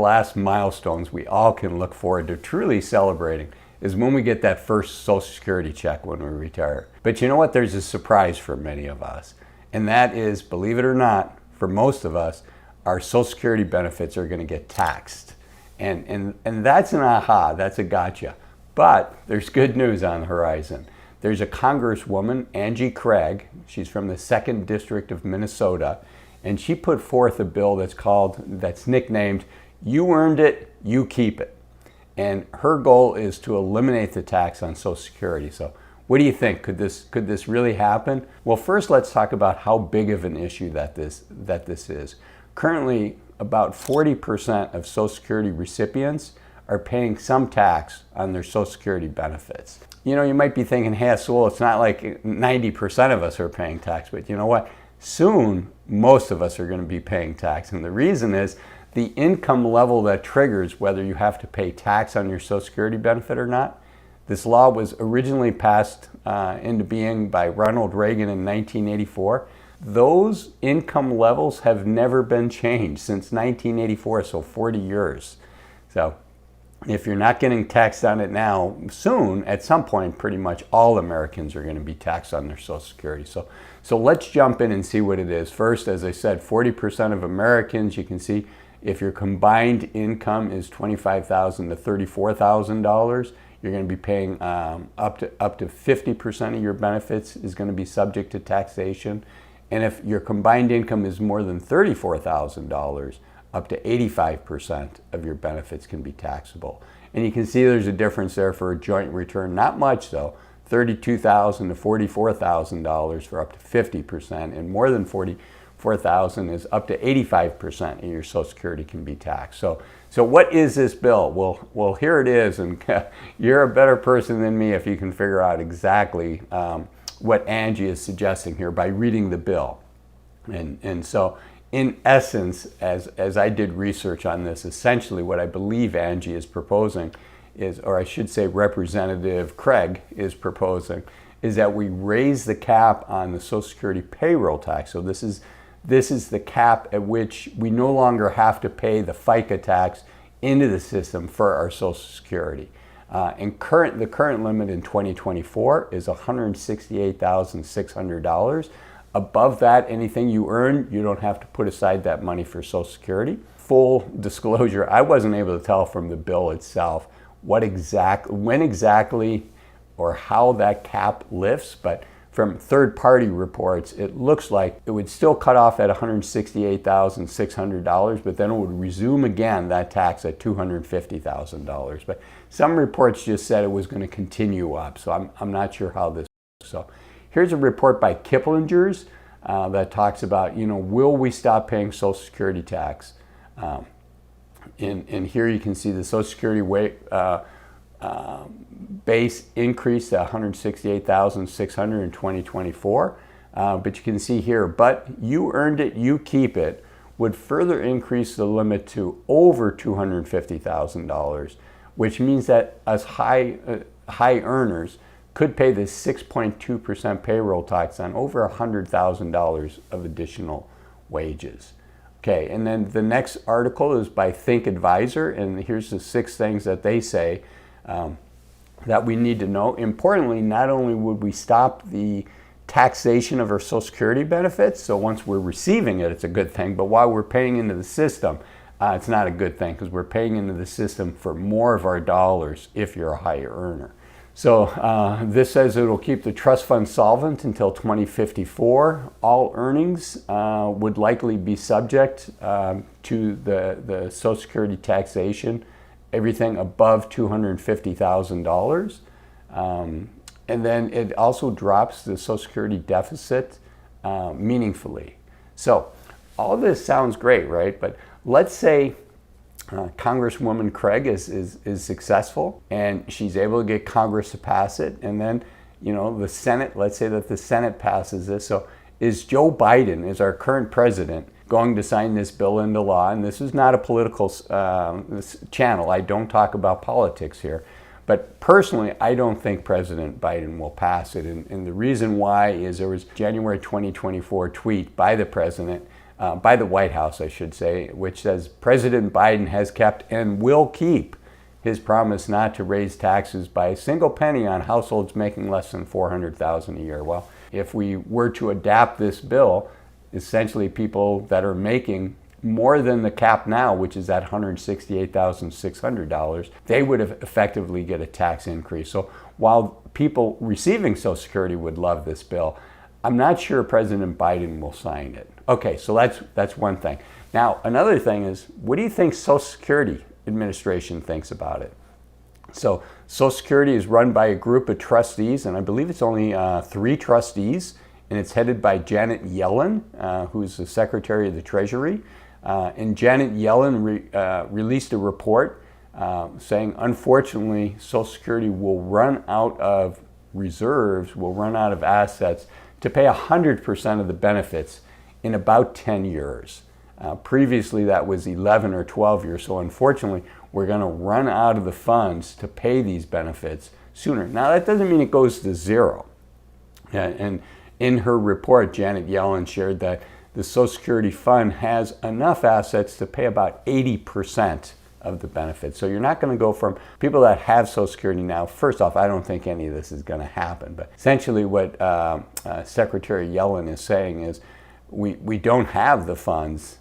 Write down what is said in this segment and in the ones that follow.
last milestones we all can look forward to truly celebrating is when we get that first Social Security check when we retire. But you know what? There's a surprise for many of us. And that is, believe it or not, for most of us, our Social Security benefits are going to get taxed. And that's an aha, that's a gotcha. But there's good news on the horizon. There's a Congresswoman, Angie Craig, she's from the 2nd District of Minnesota, and she put forth a bill that's nicknamed, "You Earned It, You Keep It." And her goal is to eliminate the tax on Social Security. So what do you think? Could this really happen? Well, first let's talk about how big of an issue that this is. Currently, about 40% of Social Security recipients are paying some tax on their Social Security benefits. You know, you might be thinking, hey, Azul, it's not like 90% of us are paying tax, but you know what? Soon, most of us are going to be paying tax. And the reason is the income level that triggers whether you have to pay tax on your Social Security benefit or not. This law was originally passed into being by Ronald Reagan in 1984. Those income levels have never been changed since 1984, so 40 years. So if you're not getting taxed on it now, soon, at some point, pretty much all Americans are going to be taxed on their Social Security. So let's jump in and see what it is. First, as I said, 40% of Americans, you can see if your combined income is $25,000 to $34,000, you're going to be paying up to 50% of your benefits is going to be subject to taxation. And if your combined income is more than $34,000, up to 85% of your benefits can be taxable. And you can see there's a difference there for a joint return. Not much though, $32,000 to $44,000 for up to 50%, and more than $44,000 is up to 85% of your Social Security can be taxed. So what is this bill? Well, here it is, and you're a better person than me if you can figure out exactly what Angie is suggesting here by reading the bill. And so in essence, as I did research on this, essentially what I believe Angie is proposing is, or I should say Representative Craig is proposing, is that we raise the cap on the Social Security payroll tax. So this is the cap at which we no longer have to pay the FICA tax into the system for our Social Security. And the current limit in 2024 is $168,600. Above that, anything you earn, you don't have to put aside that money for Social Security. Full disclosure, I wasn't able to tell from the bill itself when exactly or how that cap lifts, but from third-party reports, it looks like it would still cut off at $168,600, but then it would resume again that tax at $250,000. But some reports just said it was going to continue up, so I'm not sure how this works. So here's a report by Kiplinger's that talks about, will we stop paying Social Security tax? And here you can see the Social Security base increase to $168,600 in 2024. But you can see here, but you earned it, you keep it, would further increase the limit to over $250,000, which means that us high earners could pay this 6.2% payroll tax on over $100,000 of additional wages. Okay, and then the next article is by Think Advisor, and here's the 6 things that they say that we need to know. Importantly, not only would we stop the taxation of our Social Security benefits, so once we're receiving it, it's a good thing, but while we're paying into the system, it's not a good thing because we're paying into the system for more of our dollars if you're a high earner. So this says it will keep the trust fund solvent until 2054. All earnings would likely be subject to the Social Security taxation, everything above $250,000. And then it also drops the Social Security deficit meaningfully. So all of this sounds great, right? But let's say Congresswoman Craig is successful and she's able to get Congress to pass it, and then the Senate, let's say that the Senate passes this. So is Joe Biden, is our current president, going to sign this bill into law? And this is not a political channel. I don't talk about politics here. But personally, I don't think President Biden will pass it. And the reason why is there was a January 2024 tweet by the president by the White House, I should say, which says President Biden has kept and will keep his promise not to raise taxes by a single penny on households making less than $400,000 a year. Well, if we were to adapt this bill, essentially people that are making more than the cap now, which is at $168,600, they would have effectively get a tax increase. So while people receiving Social Security would love this bill, I'm not sure President Biden will sign it. Okay, so that's one thing. Now, another thing is, what do you think Social Security Administration thinks about it? So Social Security is run by a group of trustees, and I believe it's only 3 trustees, and it's headed by Janet Yellen, who's the Secretary of the Treasury. And Janet Yellen released a report saying, unfortunately, Social Security will run out of reserves, will run out of assets to pay 100% of the benefits in about 10 years. Previously, that was 11 or 12 years. So unfortunately, we're going to run out of the funds to pay these benefits sooner. Now, that doesn't mean it goes to zero. And in her report, Janet Yellen shared that the Social Security Fund has enough assets to pay about 80% of the benefits. So you're not going to go from people that have Social Security now. First off, I don't think any of this is going to happen. But essentially what Secretary Yellen is saying is we don't have the funds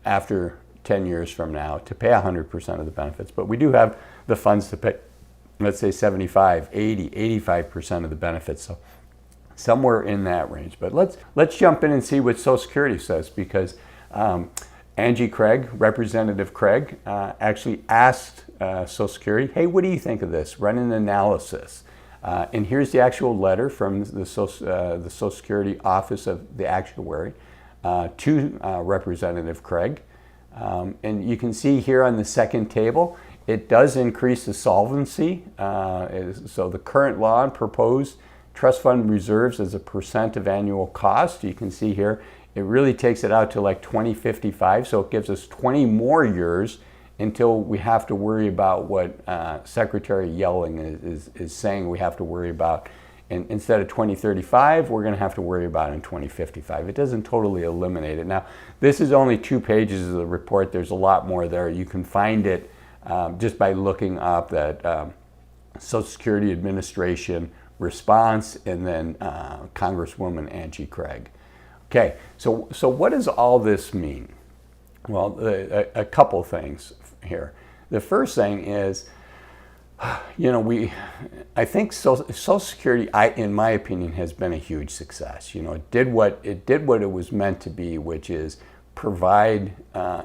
after 10 years from now to pay 100% of the benefits. But we do have the funds to pay, let's say 75, 80, 85% of the benefits. So somewhere in that range. But let's jump in and see what Social Security says, because Angie Craig, Representative Craig, actually asked Social Security, hey, what do you think of this? Run an analysis. And here's the actual letter from the Social Security Office of the Actuary to Representative Craig. And you can see here on the second table, it does increase the solvency. So the current law and proposed trust fund reserves as a percent of annual cost, you can see here, it really takes it out to like 2055. So it gives us 20 more years until we have to worry about what Secretary Yellen is saying we have to worry about. And instead of 2035, we're going to have to worry about it in 2055. It doesn't totally eliminate it. Now, this is only 2 pages of the report. There's a lot more there. You can find it just by looking up that Social Security Administration response and then Congresswoman Angie Craig. Okay, so what does all this mean? Well, a couple things here. The first thing is, you know, I think Social Security, in my opinion, has been a huge success. You know, it did what it was meant to be, which is provide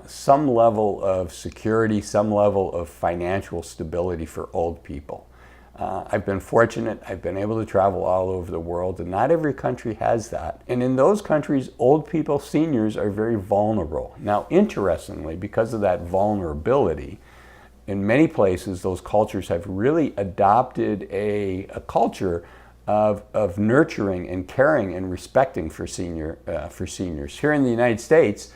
some level of security, some level of financial stability for old people. I've been fortunate. I've been able to travel all over the world, and not every country has that. And in those countries, old people, seniors, are very vulnerable. Now, interestingly, because of that vulnerability, in many places, those cultures have really adopted a culture of nurturing and caring and respecting for seniors. Here in the United States,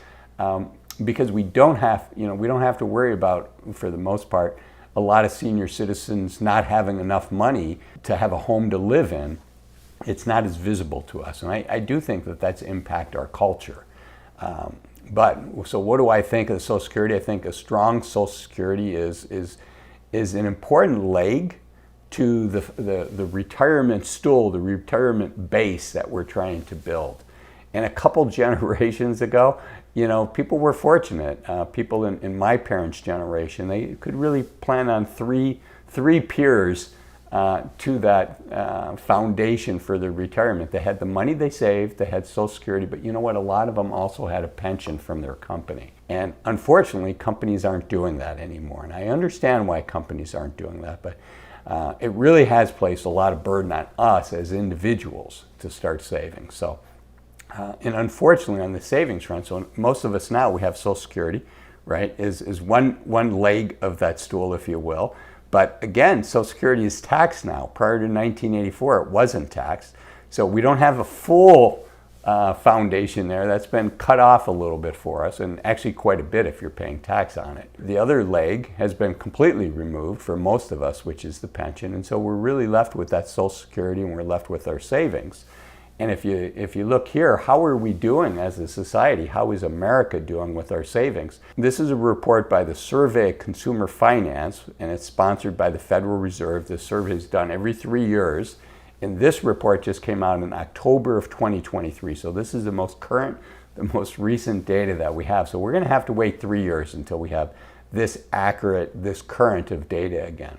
because we don't have to worry about, for the most part, a lot of senior citizens not having enough money to have a home to live in, it's not as visible to us. And I do think that that's impact our culture. So what do I think of Social Security? I think a strong Social Security is an important leg to the retirement stool, the retirement base that we're trying to build. And a couple generations ago, you know, people were fortunate. People in my parents' generation, they could really plan on three peers to that foundation for their retirement. They had the money they saved, they had Social Security, but you know what? A lot of them also had a pension from their company. And unfortunately, companies aren't doing that anymore. And I understand why companies aren't doing that, but it really has placed a lot of burden on us as individuals to start saving. So. And unfortunately, on the savings front, so most of us now, we have Social Security, right, is one leg of that stool, if you will. But again, Social Security is taxed now. Prior to 1984, it wasn't taxed. So we don't have a full foundation there. That's been cut off a little bit for us, and actually quite a bit if you're paying tax on it. The other leg has been completely removed for most of us, which is the pension. And so we're really left with that Social Security, and we're left with our savings. And if you look here, how are we doing as a society? How is America doing with our savings? This is a report by the Survey of Consumer Finance, and it's sponsored by the Federal Reserve. This survey is done every 3 years. And this report just came out in October of 2023. So this is the most current, the most recent data that we have. So we're going to have to wait 3 years until we have this accurate, this current of data again.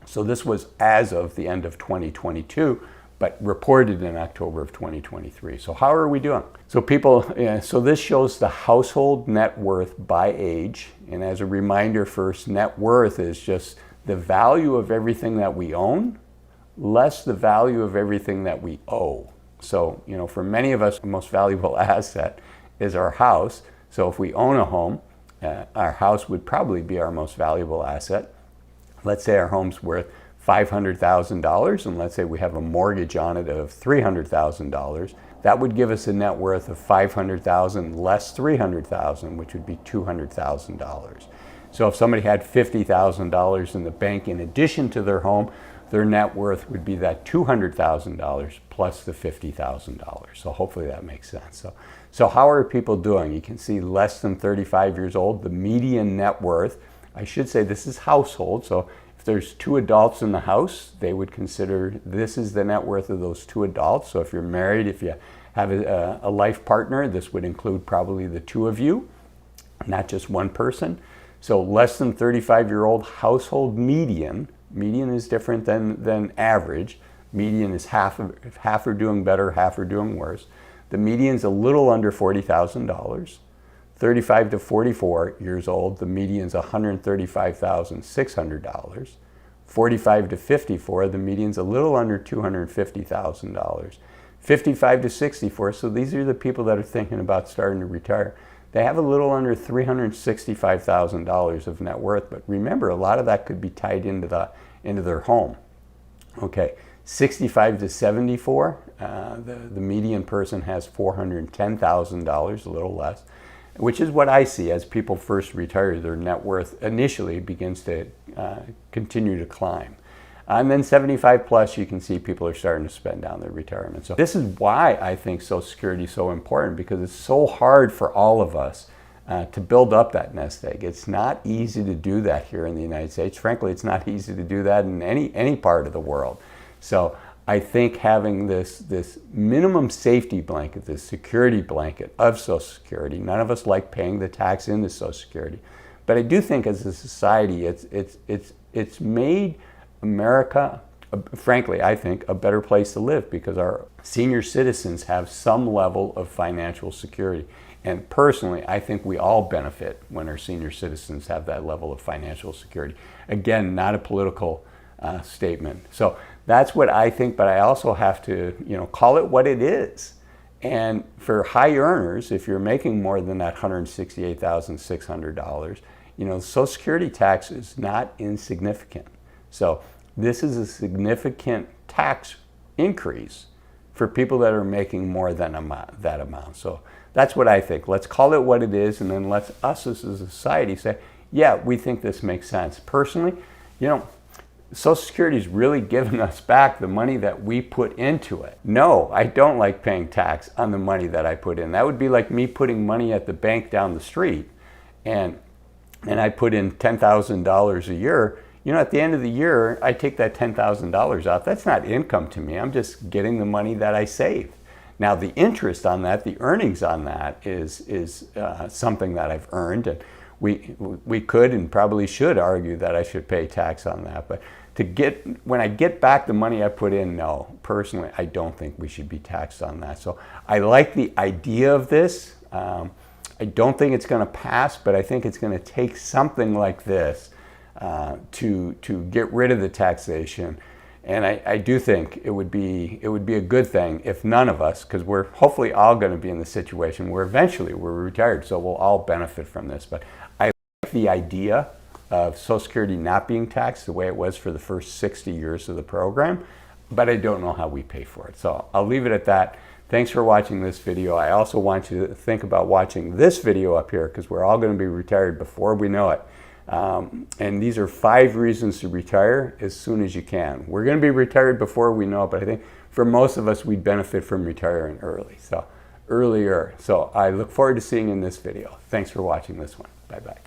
So this was as of the end of 2022, but reported in October of 2023. So how are we doing? So so this shows the household net worth by age. And as a reminder first, net worth is just the value of everything that we own less the value of everything that we owe. So, for many of us, the most valuable asset is our house. So if we own a home, our house would probably be our most valuable asset. Let's say our home's worth $500,000, and let's say we have a mortgage on it of $300,000. That would give us a net worth of $500,000 less $300,000, which would be $200,000. So if somebody had $50,000 in the bank in addition to their home, their net worth would be that $200,000 plus the $50,000. So hopefully that makes sense. So how are people doing? You can see less than 35 years old, the median net worth. I should say this is household. So if there's 2 adults in the house, they would consider this is the net worth of those 2 adults. So if you're married, if you have a life partner, this would include probably the 2 of you, not just one person. So less than 35-year-old household median. Median is different than average. Median is half are doing better, half are doing worse. The median's a little under $40,000. 35 to 44 years old, the median's $135,600. 45 to 54, the median's a little under $250,000. 55 to 64, so these are the people that are thinking about starting to retire. They have a little under $365,000 of net worth, but remember, a lot of that could be tied into their home. Okay, 65 to 74, the median person has $410,000, a little less, which is what I see as people first retire. Their net worth initially begins to continue to climb. And then 75 plus, you can see people are starting to spend down their retirement. So this is why I think Social Security is so important, because it's so hard for all of us to build up that nest egg. It's not easy to do that here in the United States. Frankly, it's not easy to do that in any part of the world. So I think having this minimum safety blanket, this security blanket of Social Security, none of us like paying the tax into Social Security, but I do think as a society, it's made America, frankly, I think, a better place to live because our senior citizens have some level of financial security. And personally, I think we all benefit when our senior citizens have that level of financial security. Again, not a political statement. So that's what I think, but I also have to, call it what it is. And for high earners, if you're making more than that $168,600, Social Security tax is not insignificant. So this is a significant tax increase for people that are making more than that amount. So that's what I think. Let's call it what it is, and then let's us as a society say, yeah, we think this makes sense. Personally, Social Security is really giving us back the money that we put into it. No, I don't like paying tax on the money that I put in. That would be like me putting money at the bank down the street, and I put in $10,000 a year. At the end of the year, I take that $10,000 out. That's not income to me. I'm just getting the money that I saved. Now, the interest on that, the earnings on that is something that I've earned, and we could and probably should argue that I should pay tax on that. But when I get back the money I put in, no, personally, I don't think we should be taxed on that. So I like the idea of this. I don't think it's going to pass, but I think it's going to take something like this to get rid of the taxation. And I do think it would be a good thing if none of us, because we're hopefully all going to be in the situation where eventually we're retired, so we'll all benefit from this. But I like the idea of Social Security not being taxed the way it was for the first 60 years of the program, but I don't know how we pay for it. So I'll leave it at that. Thanks for watching this video. I also want you to think about watching this video up here, because we're all going to be retired before we know it. And these are 5 reasons to retire as soon as you can. We're going to be retired before we know it, but I think for most of us, we'd benefit from retiring early. So earlier. So I look forward to seeing you in this video. Thanks for watching this one. Bye-bye.